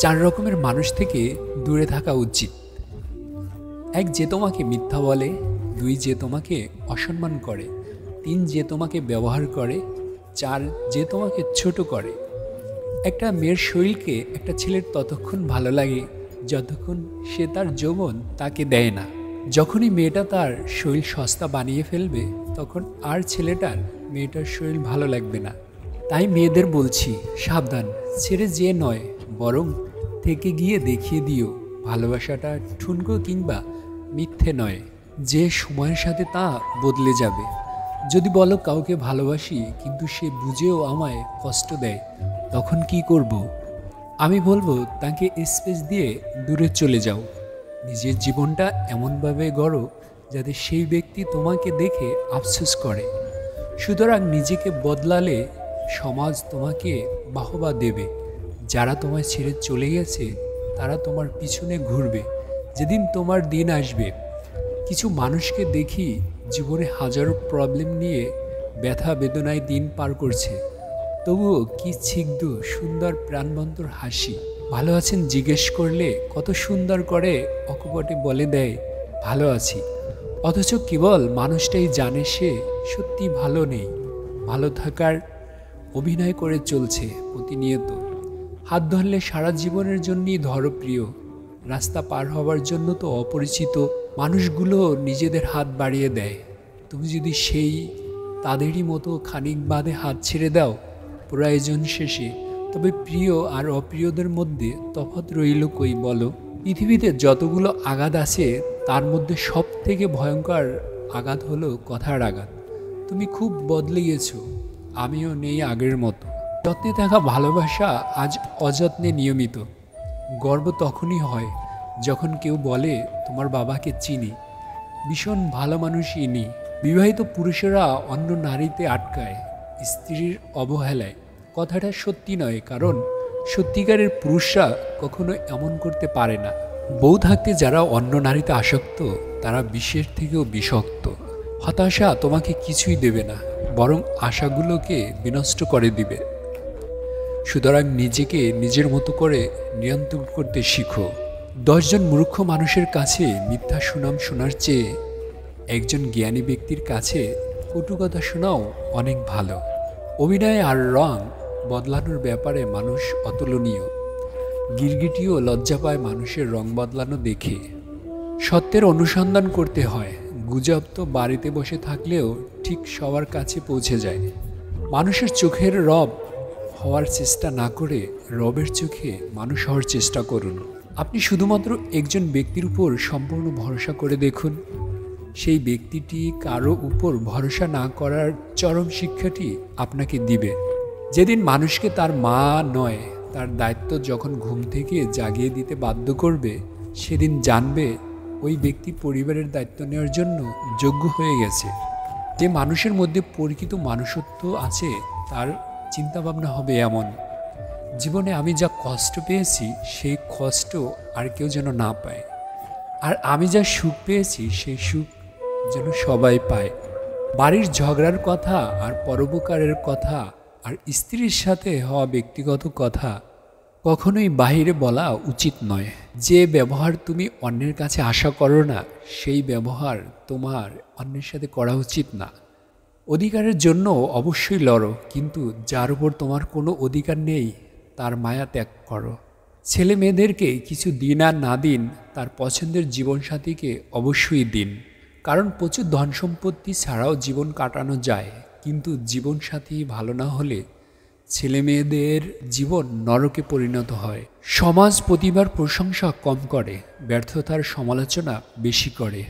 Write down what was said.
চার রকমের মানুষ থেকে দূরে থাকা উচিত। এক, যে তোমাকে মিথ্যা বলে। দুই, যে তোমাকে অসম্মান করে। তিন, যে তোমাকে ব্যবহার করে। চার, যে তোমাকে ছোট করে। একটা মেয়ের শরীরকে একটা ছেলের ততক্ষণ ভালো লাগে যতক্ষণ সে তার যৌবন তাকে দেয় না। যখনই মেয়েটা তার শরীর সস্তা বানিয়ে ফেলবে তখন আর ছেলেটার মেয়েটার শরীর ভালো লাগবে না। তাই মেয়েদের বলছি, সাবধান, ছেড়ে যে নয় বরং থেকে গিয়ে দেখিয়ে দিও ভালোবাসাটা ঠুনকো কিংবা মিথ্যে নয়, যে সময়ের সাথে তা বদলে যাবে। যদি বলো কাউকে ভালোবাসি কিন্তু সে বুঝেও আমায় কষ্ট দেয়, তখন কি করব? আমি বলবো তাকে স্পেস দিয়ে দূরে চলে যাও। নিজের জীবনটা এমনভাবে গড়ো যাতে সেই ব্যক্তি তোমাকে দেখে আফসোস করে। সুতরাং নিজেকে বদলালে সমাজ তোমাকে বাহবা দেবে। যারা তোমায় ছেড়ে চলে গেছে তারা তোমার পিছনে ঘুরবে যেদিন তোমার দিন আসবে। কিছু মানুষকে দেখি জীবনে হাজারো প্রবলেম নিয়ে ব্যথা বেদনায় দিন পার করছে, তবুও কি ছিগ্ধ সুন্দর প্রাণবন্তর হাসি। ভালো আছেন জিজ্ঞেস করলে কত সুন্দর করে অকপটে বলে দেয় ভালো আছি, অথচ কেবল মানুষটাই জানে সে সত্যি ভালো নেই। ভালো থাকার অভিনয় করে চলছে প্রতিনিয়ত। হাত ধরলে সারা জীবনের জন্যই ধরো প্রিয়, রাস্তা পার হওয়ার জন্য তো অপরিচিত মানুষগুলো নিজেদের হাত বাড়িয়ে দেয়। তুমি যদি সেই তাদেরই মতো খানিক বাদে হাত ছেড়ে দাও প্রয়োজন শেষে, তবে প্রিয় আর অপ্রিয়দের মধ্যে তফাৎ রইল কই বলো? পৃথিবীতে যতগুলো আঘাত আছে তার মধ্যে সব থেকে ভয়ঙ্কর আঘাত হলো কথার আঘাত। তুমি খুব বদলে গেছো, আমিও নেই আগের মতো। যত্নে থাকা ভালোবাসা আজ অযত্নে নিয়মিত। গর্ব তখনই হয় যখন কেউ বলে তোমার বাবাকে চিনি, ভীষণ ভালো মানুষ ইনি। বিবাহিত পুরুষেরা অন্য নারীতে আটকায় স্ত্রীর অবহেলায়। কথাটা সত্যি নয়, কারণ সত্যিকারের পুরুষরা কখনো এমন করতে পারে না। বউ থাকতে যারা অন্য নারীতে আসক্ত তারা বিষের থেকেও বিষাক্ত। হতাশা তোমাকে কিছুই দেবে না, বরং আশাগুলোকে বিনষ্ট করে দিবে। সুতরাং নিজেকে নিজের মতো করে নিয়ন্ত্রণ করতে শিখো। 10 জন মূর্খ মানুষের কাছে মিথ্যা সুনাম শোনার চেয়ে একজন জ্ঞানী ব্যক্তির কাছে কটু কথা শোনাও অনেক ভালো। অভিনয় আর রং বদলানোর ব্যাপারে মানুষ অতুলনীয়। গিরগিটিও লজ্জা পায় মানুষের রং বদলানো দেখে। সত্যের অনুসন্ধান করতে হয়। গুজব তো বাড়িতে বসে থাকলেও ঠিক সবার কাছে পৌঁছে যায়। মানুষের চোখের রব হওয়ার চেষ্টা না করে রবের চোখে মানুষ হওয়ার চেষ্টা করুন। আপনি শুধুমাত্র একজন ব্যক্তির উপর সম্পূর্ণ ভরসা করে দেখুন। সেই ব্যক্তিটি কারো উপর ভরসা না করার চরম শিক্ষাটি আপনাকে দিবে। যেদিন মানুষকে তার মা নয় তার দায়িত্ব যখন ঘুম থেকে জাগিয়ে দিতে বাধ্য করবে, সেদিন জানবে ওই ব্যক্তি পরিবারের দায়িত্ব নেওয়ার জন্য যোগ্য হয়ে গেছে। যে মানুষের মধ্যে প্রকৃত মানুষত্ব আছে তার চিন্তাভাবনা হবে এমন, জীবনে আমি যা কষ্ট পেয়েছি সেই কষ্ট আর কেউ যেন না পায়, আর আমি যা সুখ পেয়েছি সেই সুখ যেন সবাই পায়। বাড়ির ঝগড়ার কথা আর পরোপকারের কথা আর স্ত্রীর সাথে হওয়া ব্যক্তিগত কথা কখনোই বাহিরে বলা উচিত নয়। যে ব্যবহার তুমি অন্যের কাছে আশা করো না সেই ব্যবহার তোমার অন্যের সাথে করা উচিত না। অধিকারের জন্য অবশ্যই লড়ো, কিন্তু যার উপর তোমার কোনো অধিকার নেই তার মায়া ত্যাগ করো। ছেলে মেয়েদেরকে কিছু দিন আর না দিন তার পছন্দের জীবনসাথীকে অবশ্যই দিন, কারণ প্রচুর ধন সম্পত্তি ছাড়াও জীবন কাটানো যায়, কিন্তু জীবনসাথী ভালো না হলে ছেলে মেয়েদের জীবন নরকে পরিণত হয়। সমাজ প্রতিভার প্রশংসা কম করে, ব্যর্থতার সমালোচনা বেশি করে।